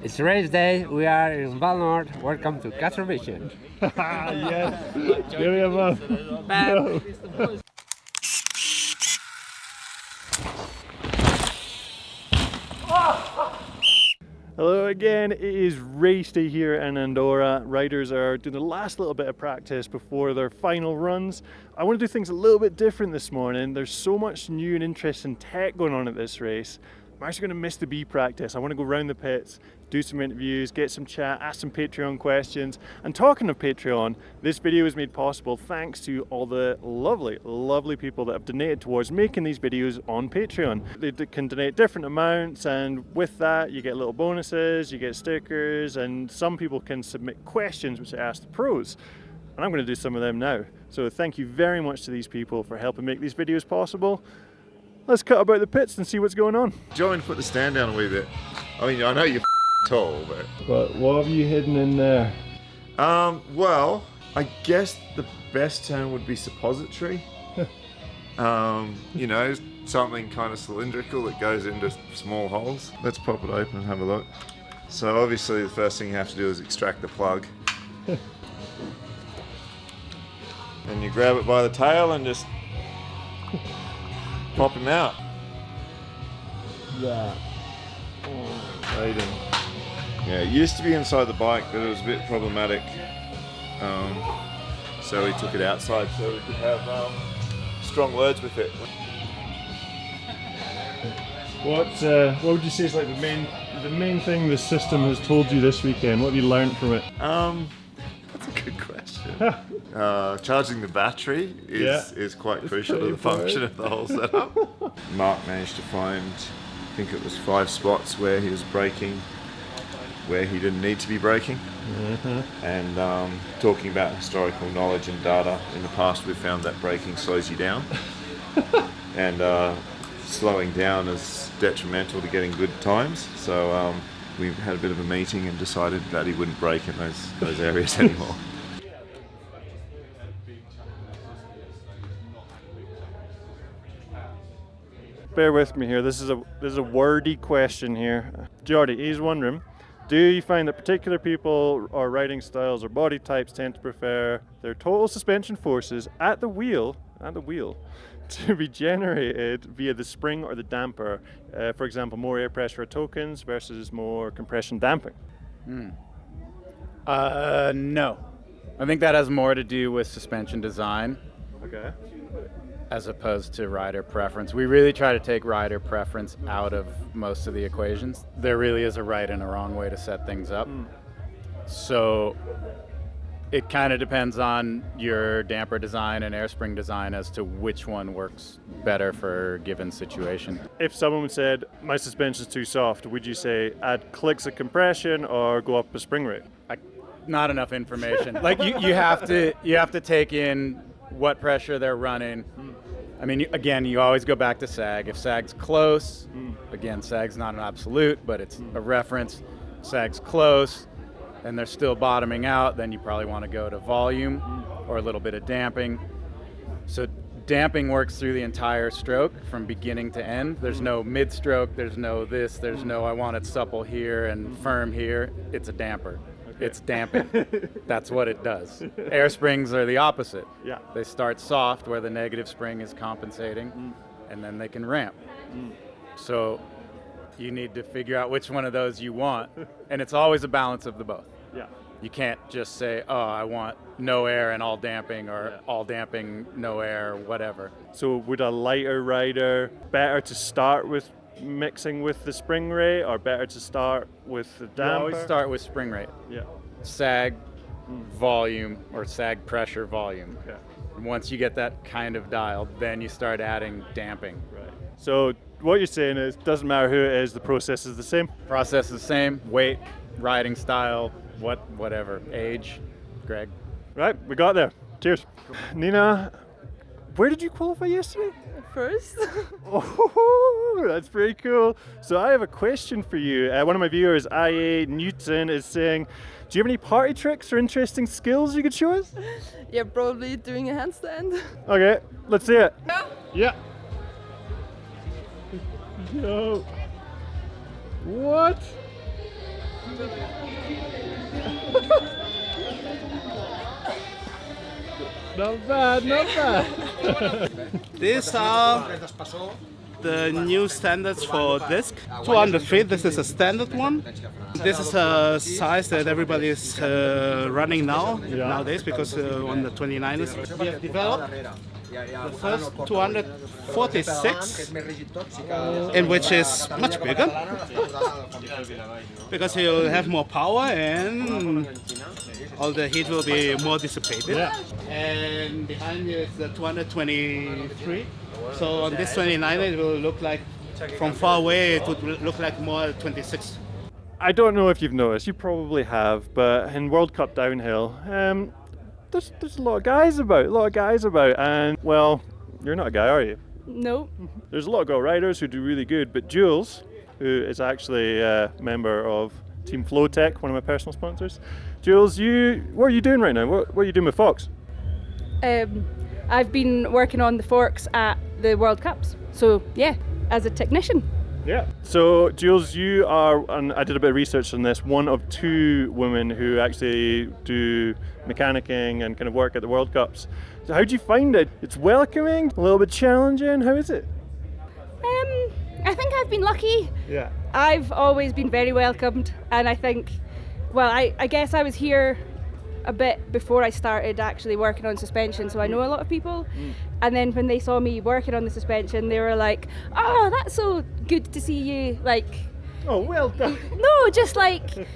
It's race day, we are in Valnord. Welcome to Cathro Vision. Yes, give me a month. No. Hello again, it is race day here in Andorra. Riders are doing the last little bit of practice before their final runs. I want to do things a little bit different this morning. There's so much new and interesting tech going on at this race. I'm actually going to miss the B practice. I want to go round the pits, do some interviews, get some chat, ask some Patreon questions. And talking of Patreon, this video was made possible thanks to all the lovely people that have donated towards making these videos on Patreon. They can donate different amounts, and with that you get little bonuses, you get stickers, and some people can submit questions which I ask the pros. And I'm going to do some of them now. So thank you very much to these people for helping make these videos possible. Let's cut about the pits and see what's going on. Do you want me to put the stand down a wee bit? I mean, I know you're tall, but... What have you hidden in there? Well, I guess the best term would be suppository. You know, something kind of cylindrical that goes into small holes. Let's pop it open and have a look. So obviously the first thing you have to do is extract the plug. And you grab it by the tail and just pop him out. Yeah. Aiden. Yeah, it used to be inside the bike, but it was a bit problematic. So we took it outside so we could have strong words with it. What would you say is like the main thing the system has told you this weekend? What have you learned from it? That's a good question. Charging the battery is quite crucial to the function of the whole setup. Mark managed to find, I think it was 5 spots where he was braking, where he didn't need to be braking. And talking about historical knowledge and data, in the past we've found that braking slows you down. And slowing down is detrimental to getting good times. So we had a bit of a meeting and decided that he wouldn't brake in those areas anymore. Bear with me here. This is a wordy question here. Jordy, he's wondering, do you find that particular people or riding styles or body types tend to prefer their total suspension forces at the wheel to be generated via the spring or the damper? For example, more air pressure or tokens versus more compression damping? No. I think that has more to do with suspension design. Okay. As opposed to rider preference. We really try to take rider preference out of most of the equations. There really is a right and a wrong way to set things up. So it kind of depends on your damper design and air spring design as to which one works better for a given situation. If someone said, my suspension's too soft, would you say add clicks of compression or go up a spring rate? Not enough information. Like you have to take in what pressure they're running. I mean, again, you always go back to sag. If sag's close, again, sag's not an absolute, but it's a reference. Sag's close and they're still bottoming out, then you probably want to go to volume or a little bit of damping. So damping works through the entire stroke from beginning to end. There's no mid-stroke, there's no this, there's no I want it supple here and firm here. It's a damper. It's damping. That's what it does. Air springs are the opposite. Yeah. They start soft where the negative spring is compensating, and then they can ramp. So you need to figure out which one of those you want, and it's always a balance of the both. Yeah. You can't just say, oh, I want no air and all damping, or all damping, no air, whatever. So would a lighter rider better to start with mixing with the spring rate, or better to start with the damper? You always start with spring rate. Yeah. Sag, volume, or sag pressure volume. Okay. And once you get that kind of dialed, then you start adding damping. Right. So what you're saying is, doesn't matter who it is, the process is the same? Process is the same. Weight, riding style, whatever, age. Greg. Right, we got there. Cheers. Nina, where did you qualify yesterday? First. Oh, that's pretty cool. So I have a question for you. One of my viewers, IA Newton, is saying, do you have any party tricks or interesting skills you could show us? Yeah, probably doing a handstand. Okay, let's see it. Yeah. Yeah. Yo. What? Not bad, not bad. These are the new standards for disc. 200 feet, this is a standard one. This is a size that everybody is running nowadays because on the 29ers we have developed the first 246, in which is much bigger because you'll have more power and all the heat will be more dissipated. Yeah. And behind you is the 223. So on this 29er it will look like, from far away it would look like more 26. I don't know if you've noticed, you probably have, but in World Cup downhill, there's a lot of guys about, and well, you're not a guy, are you? No. There's a lot of girl riders who do really good, but Jules, who is actually a member of Team Flotec, one of my personal sponsors. Jules, what are you doing right now? What are you doing with Fox? I've been working on the forks at the World Cups, so yeah, as a technician. Yeah. So Jules, you are, and I did a bit of research on this, one of 2 women who actually do mechanicking and kind of work at the World Cups. So how do you find it? It's welcoming, a little bit challenging, how is it? I think I've been lucky. Yeah. I've always been very welcomed, and I think, well, I guess I was here a bit before I started actually working on suspension, so I know a lot of people. And then when they saw me working on the suspension, they were like, "Oh, that's so good to see you." Like, oh, well done. no, just like,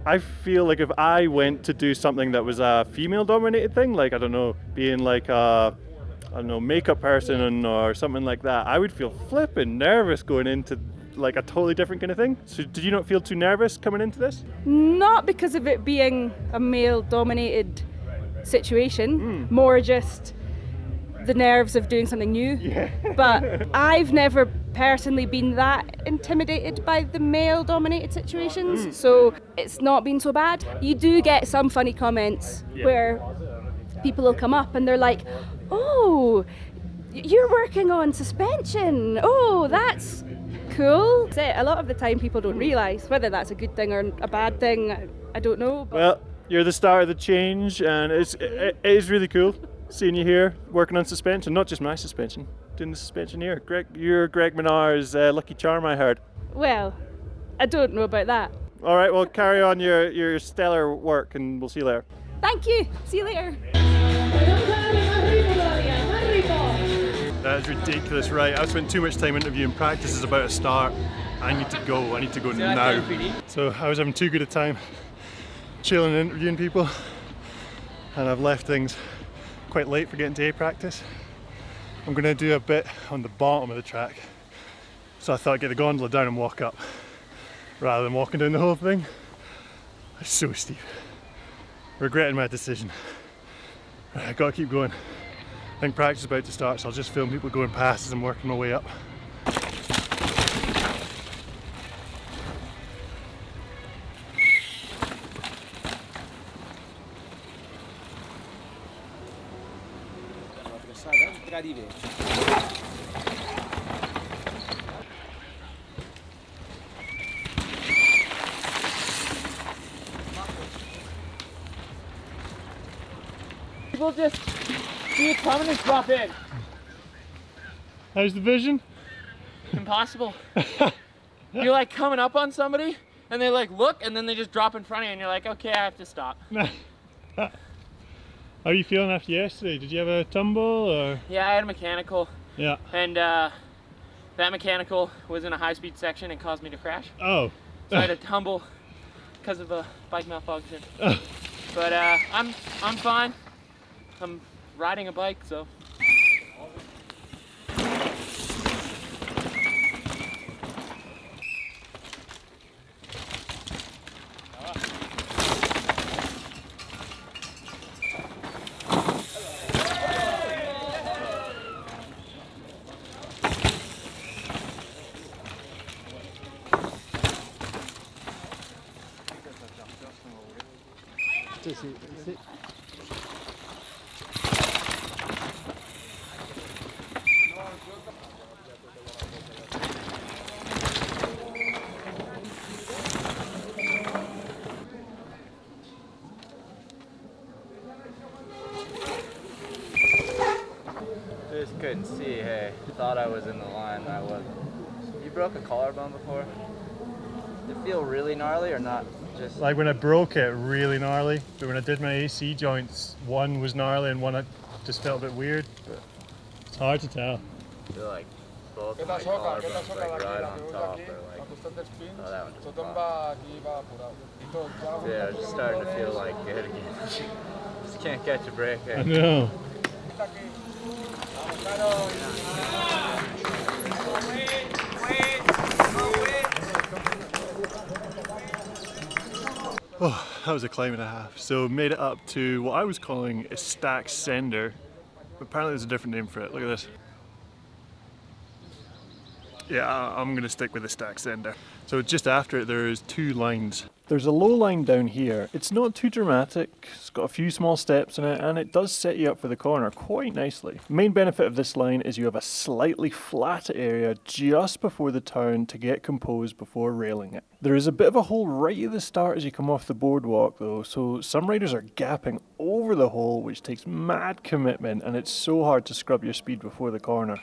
I feel like if I went to do something that was a female-dominated thing, like, I don't know, being like a, I don't know, makeup person or something like that, I would feel flipping nervous going into like a totally different kind of thing. So did you not feel too nervous coming into this? not because of it being a male-dominated situation, more just the nerves of doing something new. Yeah. But I've never personally been that intimidated by the male-dominated situations, so it's not been so bad. You do get some funny comments where people will come up and they're like, "Oh, you're working on suspension. Oh, that's cool." A lot of the time people don't realise whether that's a good thing or a bad thing. I don't know. But Well, you're the start of the change, and it is really cool seeing you here working on suspension, not just my suspension, doing the suspension here. You're Greg Minar's lucky charm, I heard. well, I don't know about that. All right, well, carry on your stellar work, and we'll see you later. Thank you. See you later. That is ridiculous, right? I've spent too much time interviewing. Practice is about to start. I need to go now. So I was having too good a time chilling and interviewing people, and I've left things quite late for getting to A practice. I'm going to do a bit on the bottom of the track, so I thought I'd get the gondola down and walk up rather than walking down the whole thing. It's so steep. Regretting my decision. I've got to keep going. I think practice is about to start, so I'll just film people going past as I'm working my way up. People just see it coming and drop in. How's the vision? Impossible. You're like coming up on somebody and they like look and then they just drop in front of you and you're like, okay, I have to stop. How are you feeling after yesterday? Did you have a tumble or? Yeah, I had a mechanical. Yeah. And that mechanical was in a high-speed section and caused me to crash. Oh. So I had to tumble because of a bike malfunction. But I'm fine. I'm riding a bike, so. just couldn't see, hey. Thought I was in the line, I wasn't. You broke a collarbone before? Did it feel really gnarly or not? Just Like when I broke it, really gnarly. But when I did my AC joints, one was gnarly and one I just felt a bit weird. But it's hard to tell. I feel like both my collarbones like right on top or like, oh, that one just popped. Yeah, I'm just starting to feel like good again. Just can't catch a break here. I know. Oh, that was a climb and a half. So made it up to what I was calling a stack sender. Apparently there's a different name for it. Look at this. Yeah, I'm going to stick with the stack sender. So just after it there's two lines. There's a low line down here. It's not too dramatic, it's got a few small steps in it, and it does set you up for the corner quite nicely. Main benefit of this line is you have a slightly flat area just before the turn to get composed before railing it. There is a bit of a hole right at the start as you come off the boardwalk though, so some riders are gapping over the hole, which takes mad commitment, and it's so hard to scrub your speed before the corner.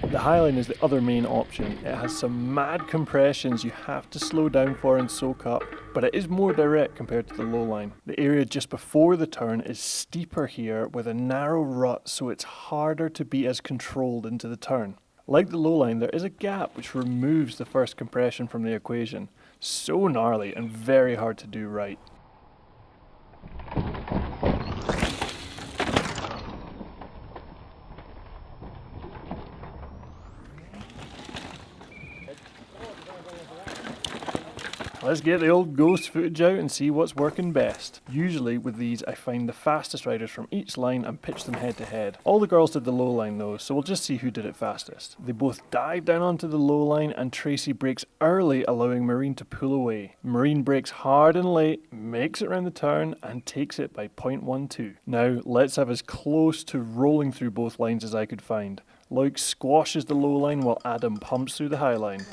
The highline is the other main option. It has some mad compressions you have to slow down for and soak up, but it is more direct compared to the low line. The area just before the turn is steeper here with a narrow rut, so it's harder to be as controlled into the turn. Like the low line, there is a gap which removes the first compression from the equation. So gnarly and very hard to do right. Let's get the old ghost footage out and see what's working best. Usually with these I find the fastest riders from each line and pitch them head to head. All the girls did the low line though, so we'll just see who did it fastest. They both dive down onto the low line and TRACEY brakes early, allowing Marine to pull away. Marine brakes hard and late, makes it round the turn and takes it by 0.12. Now let's have as close to rolling through both lines as I could find. LOIC squashes the low line while Adam pumps through the high line.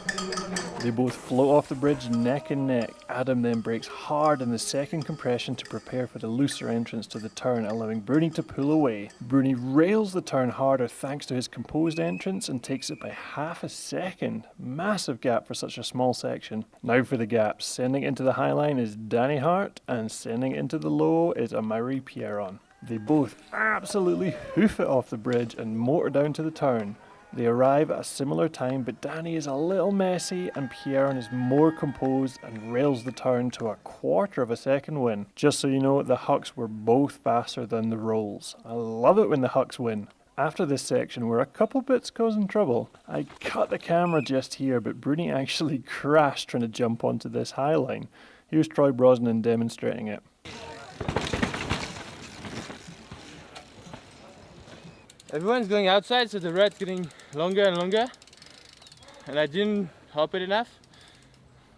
They both float off the bridge neck and neck. Adam then brakes hard in the second compression to prepare for the looser entrance to the turn, allowing BRUNI to pull away. BRUNI rails the turn harder thanks to his composed entrance and takes it by half a second. Massive gap for such a small section. Now for the gaps. Sending into the high line is Danny Hart and sending into the low is Amaury Pierron. They both absolutely hoof it off the bridge and motor down to the turn. They arrive at a similar time, but Danny is a little messy and Pierron is more composed and rails the turn to a quarter of a second win. Just so you know, the Hucks were both faster than the rolls. I love it when the Hucks win. After this section, we're a couple bits causing trouble. I cut the camera just here, but BRUNI actually crashed trying to jump onto this high line. Here's Troy Brosnan demonstrating it. Everyone's going outside, so the red's getting longer and longer. And I didn't hop it enough,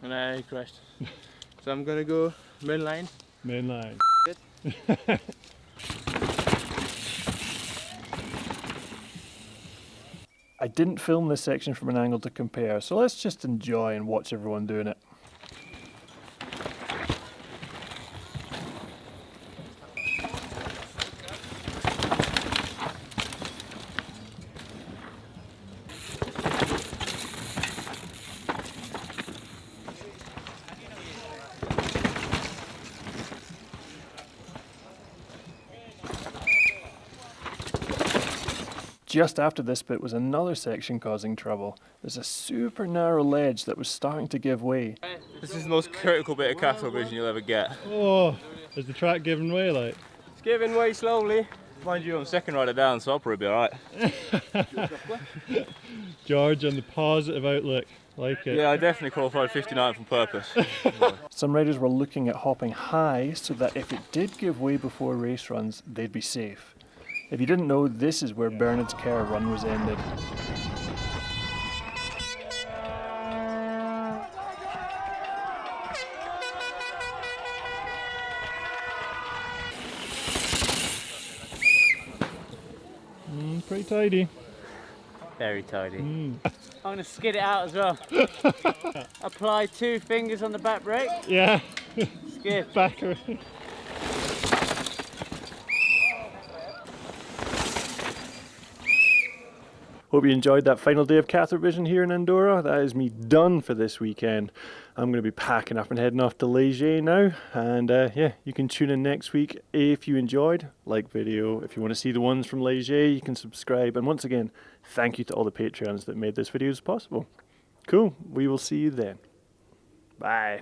and I crashed. So I'm gonna go main line. Main line. I didn't film this section from an angle to compare, so let's just enjoy and watch everyone doing it. Just after this bit was another section causing trouble. There's a super narrow ledge that was starting to give way. This is the most critical bit of Cathro vision you'll ever get. Oh, is the track giving way like? It's giving way slowly. Mind you, I'm second rider down, so I'll probably be alright. George on the positive outlook, like it. Yeah, I definitely qualified 59th on purpose. Some riders were looking at hopping high so that if it did give way before race runs, they'd be safe. If you didn't know, this is where Bernard's Kerr run was ended. Pretty tidy. Very tidy. I'm going to skid it out as well. Apply 2 fingers on the back brake. Yeah. Skid. Back around. Hope you enjoyed that final day of Cathro Vision here in Andorra. That is me done for this weekend. I'm going to be packing up and heading off to LOIC now. And yeah, you can tune in next week if you enjoyed. Like video. If you want to see the ones from LOIC, you can subscribe. And once again, thank you to all the Patreons that made this videos possible. Cool. We will see you then. Bye.